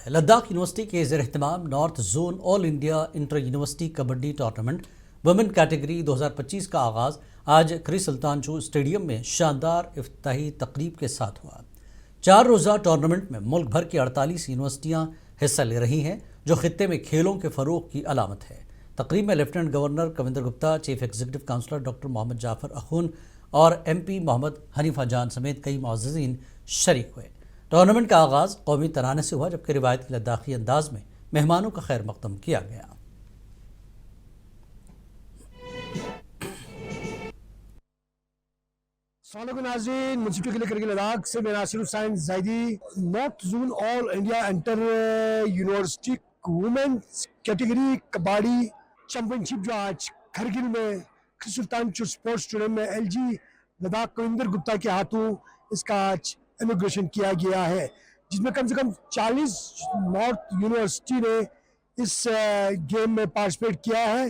ہے۔ لداخ یونیورسٹی کے زیر اہتمام north zone all India inter university kabaddi tournament women category 2025 کا آغاز آج کری سلطان چو اسٹیڈیم میں شاندار افتتاحی تقریب کے ساتھ ہوا۔ 4 روزہ ٹورنامنٹ میں ملک بھر کی 48 یونیورسٹیاں حصہ لے رہی ہیں، جو خطے میں کھیلوں کے فروغ کی علامت ہے۔ تقریب میں lieutenant governor Kavinder Gupta, chief executive councillor doctor Mohammad Jafar Akhoon اور ایم پی محمد حنیفہ جان سمیت کئی معززین شریک ہوئے۔ ٹورنامنٹ کا آغاز قومی ترانے سے ہوا، جبکہ روایتی لداخی انداز میں مہمانوں کا خیر مقدم کیا گیا۔ السلام علیکم ناظرین، منسپل کلب کرگل لداخ سے میں Nasir Hussain Zaidi. North zone all India inter university women category kabaddi championship جو آج کرگل میں سلطان چو اسپورٹس اسٹیڈیم میں ایل جی لداخ کویندر گپتا کے ہاتھوں اس کا آج انوگریشن کیا گیا ہے، جس میں کم سے کم 40 نارتھ یونیورسٹی نے اس گیم میں پارٹیسپیٹ کیا ہے۔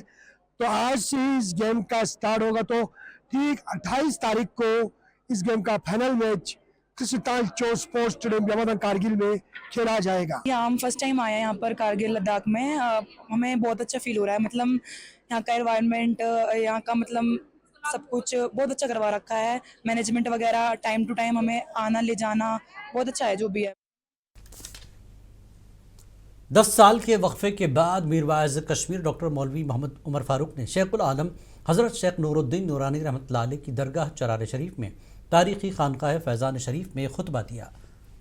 تو آج سے ہی اس گیم کا سٹارٹ ہوگا، تو ٹھیک 28 تاریخ کو اس گیم کا فائنل میچ سلطان چو اسپورٹس اسٹیڈیم یاماتان کارگل میں کھیلا جائے گا۔ ہم فرسٹ ٹائم آئے ہیں یہاں پر کارگل لداخ میں، ہمیں بہت اچھا فیل ہو رہا ہے۔ مطلب یہاں کا انوائرمنٹ، یہاں کا مطلب سب کچھ بہت اچھا کروا رکھا ہے، مینجمنٹ وغیرہ ٹائم ٹو ٹائم ہمیں آنا لے جانا بہت اچھا ہے جو بھی ہے۔ 10 سال کے وقفے کے بعد میر واعظ کشمیر ڈاکٹر مولوی محمد عمر فاروق نے شیخ العالم حضرت شیخ نور الدین نورانی رحمۃ اللہ علیہ کی درگاہ چرار شریف میں تاریخی خانقاہ فیضان شریف میں خطبہ دیا۔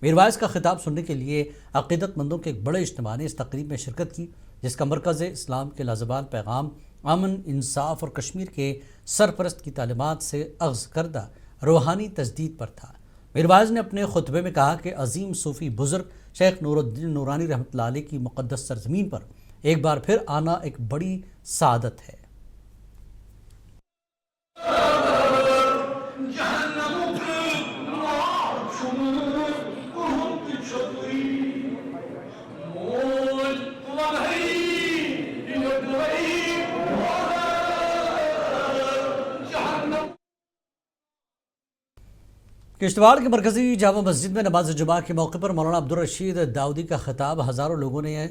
میر واعظ کا خطاب سننے کے لیے عقیدت مندوں کے ایک بڑے اجتماع نے اس تقریب میں شرکت کی، جس کا مرکز اسلام کے لازوال پیغام امن، انصاف اور کشمیر کے سرپرست کی تعلیمات سے اخذ کردہ روحانی تجدید پر تھا۔ میر واعظ نے اپنے خطبے میں کہا کہ عظیم صوفی بزرگ شیخ نور الدین نورانی رحمۃ اللہ علیہ کی مقدس سرزمین پر ایک بار پھر آنا ایک بڑی سعادت ہے۔ کشتواڑ کے مرکزی جامع مسجد میں نماز جمعہ کے موقع پر مولانا عبدالرشید داؤدی کا خطاب ہزاروں لوگوں نے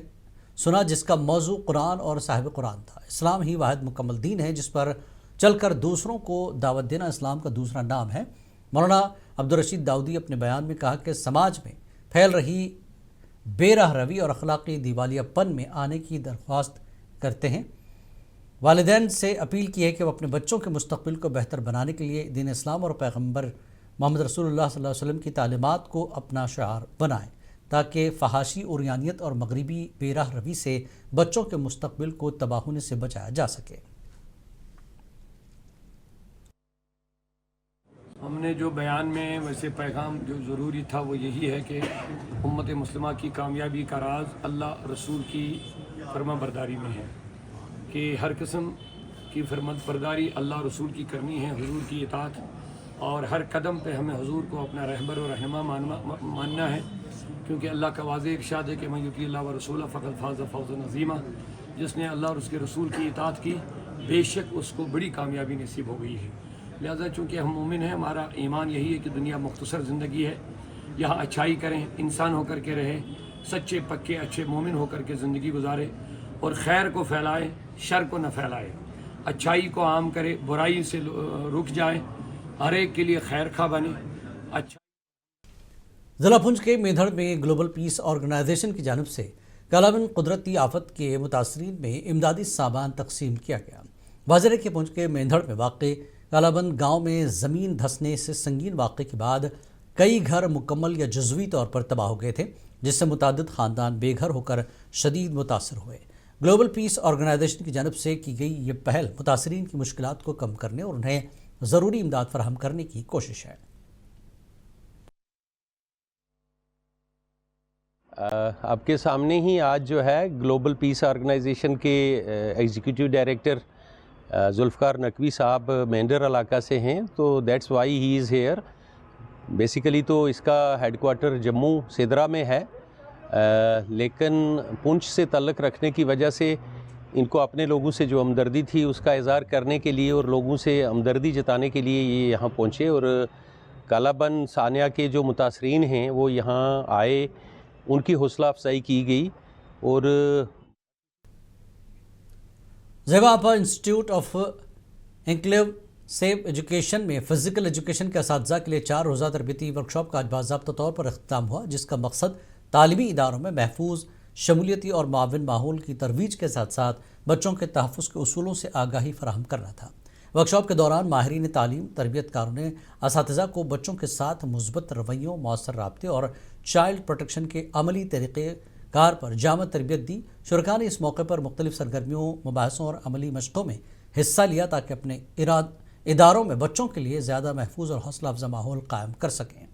سنا، جس کا موضوع قرآن اور صاحب قرآن تھا۔ اسلام ہی واحد مکمل دین ہے جس پر چل کر دوسروں کو دعوت دینا اسلام کا دوسرا نام ہے۔ مولانا عبدالرشید داؤدی اپنے بیان میں کہا کہ سماج میں پھیل رہی بے راہ روی اور اخلاقی دیوالیہ پن میں آنے کی درخواست کرتے ہیں۔ والدین سے اپیل کی ہے کہ وہ اپنے بچوں کے مستقبل کو بہتر بنانے کے لیے دین اسلام اور پیغمبر محمد رسول اللہ صلی اللہ علیہ وسلم کی تعلیمات کو اپنا شعار بنائیں، تاکہ فحاشی عریانیت اور مغربی بے راہ روی سے بچوں کے مستقبل کو تباہ ہونے سے بچایا جا سکے۔ ہم نے جو بیان میں ویسے پیغام جو ضروری تھا وہ یہی ہے کہ امت مسلمہ کی کامیابی کا راز اللہ رسول کی فرما برداری میں ہے، کہ ہر قسم کی فرما برداری اللہ رسول کی کرنی ہے، حضور کی اطاعت، اور ہر قدم پہ ہمیں حضور کو اپنا رہبر و رہنما ماننا ہے، کیونکہ اللہ کا واضح ارشاد ہے کہ من یطیع اللہ و رسولہ فقد فاز فوزا عظیما، جس نے اللہ اور اس کے رسول کی اطاعت کی بے شک اس کو بڑی کامیابی نصیب ہو گئی ہے۔ لہٰذا چونکہ ہم مومن ہیں، ہمارا ایمان یہی ہے کہ دنیا مختصر زندگی ہے، یہاں اچھائی کریں، انسان ہو کر کے رہیں، سچے پکے اچھے مومن ہو کر کے زندگی گزارے، اور خیر کو پھیلائے، شر کو نہ پھیلائے، اچھائی کو عام کرے، برائی سے رک جائے، ہر ایک کے لیے خیر خواہ بنے۔ اچھا ضلع پونچھ کے میندھڑ میں گلوبل پیس آرگنائزیشن کی جانب سے کالابن قدرتی آفت کے متاثرین میں امدادی سامان تقسیم کیا گیا۔ واضح ہے کہ پونچھ کے میندھڑ میں واقع کالابن گاؤں میں زمین دھنسنے سے سنگین واقعے کے بعد کئی گھر مکمل یا جزوی طور پر تباہ ہو گئے تھے، جس سے متعدد خاندان بے گھر ہو کر شدید متاثر ہوئے۔ گلوبل پیس آرگنائزیشن کی جانب سے کی گئی یہ پہل متاثرین کی مشکلات کو کم کرنے اور انہیں ضروری امداد فراہم کرنے کی کوشش ہے۔ آپ کے سامنے ہی آج جو ہے گلوبل پیس آرگنائزیشن کے ایگزیکٹو ڈائریکٹر ذوالفقار نقوی صاحب مینڈر علاقہ سے ہیں، تو that's why he is here. Basically تو اس کا ہیڈ کوارٹر جموں سدرا میں ہے، لیکن پونچھ سے تعلق رکھنے کی وجہ سے ان کو اپنے لوگوں سے جو ہمدردی تھی اس کا اظہار کرنے کے لیے اور لوگوں سے ہمدردی جتانے کے لیے یہ یہاں پہنچے، اور کالابن ثانیہ کے جو متاثرین ہیں وہ یہاں آئے ان کی حوصلہ افزائی کی گئی. اور زیبا آپا institute of enclave safe education میں فزیکل ایجوکیشن کے اساتذہ کے لیے 4 روزہ تربیتی ورکشاپ کا آج باضابطہ طور پر اختتام ہوا، جس کا مقصد تعلیمی اداروں میں محفوظ، شمولیتی اور معاون ماحول کی ترویج کے ساتھ ساتھ بچوں کے تحفظ کے اصولوں سے آگاہی فراہم کرنا تھا. ورکشاپ کے دوران ماہرین تعلیم، تربیت کاروں نے اساتذہ کو بچوں کے ساتھ مثبت رویوں، مؤثر رابطے اور چائلڈ پروٹیکشن کے عملی طریقے کار پر جامع تربیت دی. شرکاء نے اس موقع پر مختلف سرگرمیوں، مباحثوں اور عملی مشقوں میں حصہ لیا تاکہ اپنے اداروں میں بچوں کے لیے زیادہ محفوظ اور حوصلہ افزا ماحول قائم کر سکیں.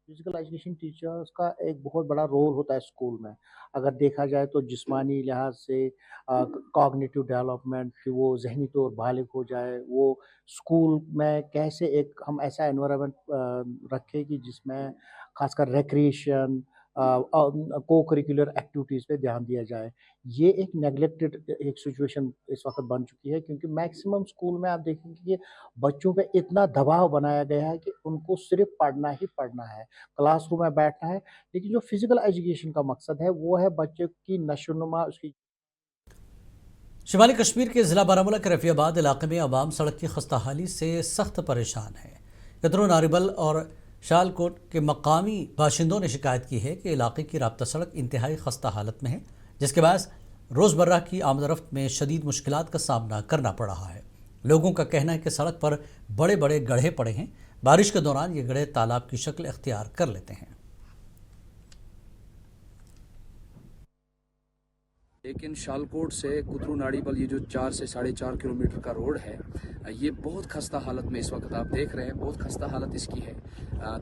فزیکل ایجوکیشن ٹیچرز کا ایک بہت بڑا رول ہوتا ہے اسکول میں. اگر دیکھا جائے تو جسمانی لحاظ سے کوگنیٹو ڈیولپمنٹ کہ وہ ذہنی طور بالغ ہو جائے، وہ اسکول میں کیسے ایک ہم ایسا انوائرمنٹ رکھے کہ جس میں خاص کر ریکریشن، کو کریکولر ایکٹیویٹیز پہ دھیان دیا جائے. یہ ایک نیگلیکٹڈ ایک سچویشن اس وقت بن چکی ہے، کیونکہ میکسیمم اسکول میں آپ دیکھیں گے کہ بچوں پہ اتنا دباؤ بنایا گیا ہے کہ ان کو صرف پڑھنا ہی پڑھنا ہے، کلاس روم میں بیٹھنا ہے. لیکن جو فزیکل ایجوکیشن کا مقصد ہے وہ ہے بچے کی نشو و نما، اس کی. شمالی کشمیر کے ضلع بارہمولہ کے رفیع آباد علاقے میں عوام سڑک کی خستہ حالی سے سخت پریشان ہے. کترو ناریبل اور شالکوٹ کے مقامی باشندوں نے شکایت کی ہے کہ علاقے کی رابطہ سڑک انتہائی خستہ حالت میں ہے، جس کے باعث روزمرہ کی آمد و رفت میں شدید مشکلات کا سامنا کرنا پڑ رہا ہے. لوگوں کا کہنا ہے کہ سڑک پر بڑے بڑے گڑھے پڑے ہیں، بارش کے دوران یہ گڑھے تالاب کی شکل اختیار کر لیتے ہیں. لیکن شالکوٹ سے کترو ناڑیبل یہ جو 4 سے 4.5 کلومیٹر کا روڈ ہے، یہ بہت خستہ حالت میں اس وقت آپ دیکھ رہے ہیں، بہت خستہ حالت اس کی ہے.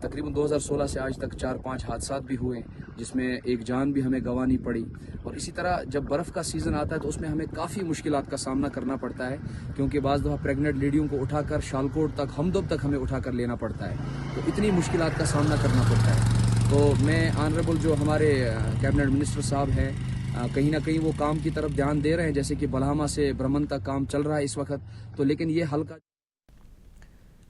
تقریباً 2016 سے آج تک 4-5 حادثات بھی ہوئے، جس میں ایک جان بھی ہمیں گنوانی پڑی. اور اسی طرح جب برف کا سیزن آتا ہے تو اس میں ہمیں کافی مشکلات کا سامنا کرنا پڑتا ہے، کیونکہ بعض دفعہ پریگننٹ لیڈیوں کو اٹھا کر شالکوٹ تک، ہمدم تک ہمیں اٹھا کر لینا پڑتا ہے. تو اتنی مشکلات کا سامنا کرنا پڑتا ہے. تو میں آنریبل جو ہمارے کیبنٹ منسٹر صاحب ہیں، کہیں نہ کہیں وہ کام کی طرف دھیان دے رہے ہیں، جیسے کہ بلہامہ سے برمن تک کام چل رہا ہے اس وقت. تو لیکن یہ ہلکا.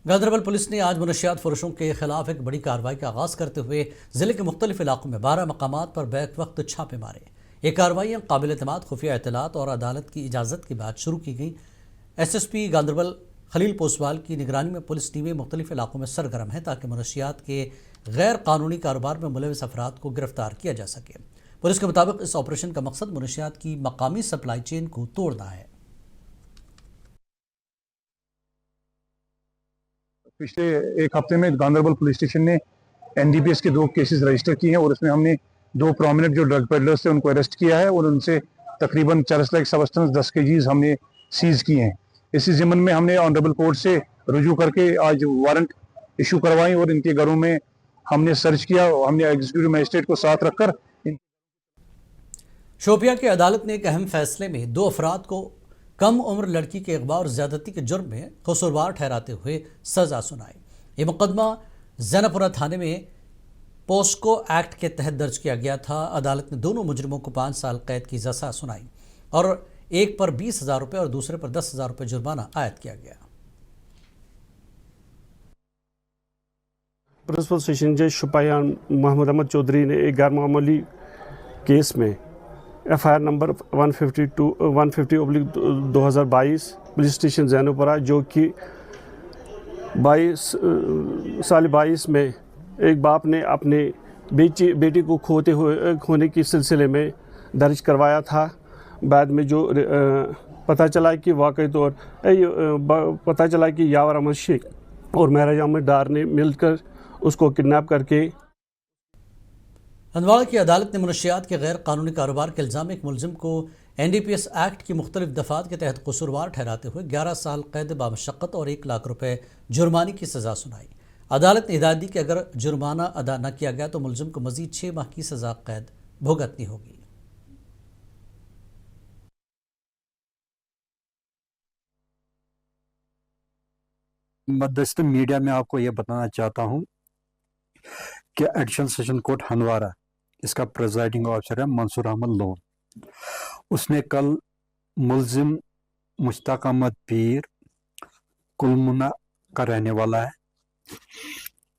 گاندربل پولیس نے آج منشیات فروشوں کے خلاف ایک بڑی کارروائی کا آغاز کرتے ہوئے ضلع کے مختلف علاقوں میں 12 مقامات پر بیک وقت چھاپے مارے. یہ کارروائیاں قابل اعتماد خفیہ اطلاعات اور عدالت کی اجازت کے بعد شروع کی گئیں. ایس ایس پی گاندربل خلیل پوسوال کی نگرانی میں پولیس ٹیمیں مختلف علاقوں میں سرگرم ہیں تاکہ منشیات کے غیر قانونی کاروبار میں ملوث افراد کو گرفتار کیا جا سکے. پولیس کے مطابق اس آپریشن کا مقصد منشیات کی مقامی سپلائی چین کو توڑنا ہے. پچھلے ایک ہفتے میں گاندربل پولیس اسٹیشن نے NDPS کے 2 کیسز رجسٹر کیے ہیں، اور اس میں ہم نے 2 پرومیننٹ جو ڈرگ پیڈلرز تھے ان کو اریسٹ کیا ہے، اور ان سے تقریباً 40 لاکھ سبسٹنس 10 kgs ہم نے سیز کیے ہیں. اسی ضمن میں ہم نے آنریبل کورٹ سے رجوع کر کے آج وارنٹ ایشو کروائیں، اور ان کے گھروں میں ہم نے سرچ کیا. ہم نے ایگزیکٹو مجسٹریٹ کو ساتھ رکھ کر. شوپیاں کی عدالت نے ایک اہم فیصلے میں 2 افراد کو کم عمر لڑکی کے اغوا اور زیادتی کے جرم میں قصوروار ٹھہراتے ہوئے سزا سنائی. یہ مقدمہ زینب پورہ تھانے میں پوسکو ایکٹ کے تحت درج کیا گیا تھا. عدالت نے دونوں مجرموں کو 5 سال قید کی سزا سنائی اور ایک پر 20,000 روپے اور دوسرے پر 10,000 روپے جرمانہ عائد کیا گیا. پرنسپل سیشن جج شوپیان محمد احمد چودھری نے ایک غیر معمولی کیس میں FIR نمبر 150/2022 پولیس اسٹیشن زینوپورہ، جو کہ 22 میں ایک باپ نے اپنے بیٹی کو کھونے کے سلسلے میں درج کروایا تھا. بعد میں جو پتہ چلا کہ واقعی طور پتہ چلا کہ یاور احمد شیخ اور مہراج احمد ڈار نے مل کر اس کو کڈنیپ کر کے. ہندواڑہ کی عدالت نے منشیات کے غیر قانونی کاروبار کے الزام میں ایک ملزم کو NDPS ایکٹ کی مختلف دفعات کے تحت قصوروار ٹھہراتے ہوئے 11 سال قید بامشقت اور 1 لاکھ روپے جرمانے کی سزا سنائی. عدالت نے ہدایت دی کہ اگر جرمانہ ادا نہ کیا گیا تو ملزم کو مزید 6 ماہ کی سزا قید بھگتنی ہوگی. مدست میڈیا میں آپ کو یہ بتانا چاہتا ہوں کہ ایڈیشنل سیشن کورٹ ہندوارہ، اس کا پریزائڈنگ آفیسر ہے منصور احمد لون. اس نے کل ملزم مشتاق احمد پیر کلمنا کا رہنے والا ہے،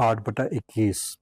8/21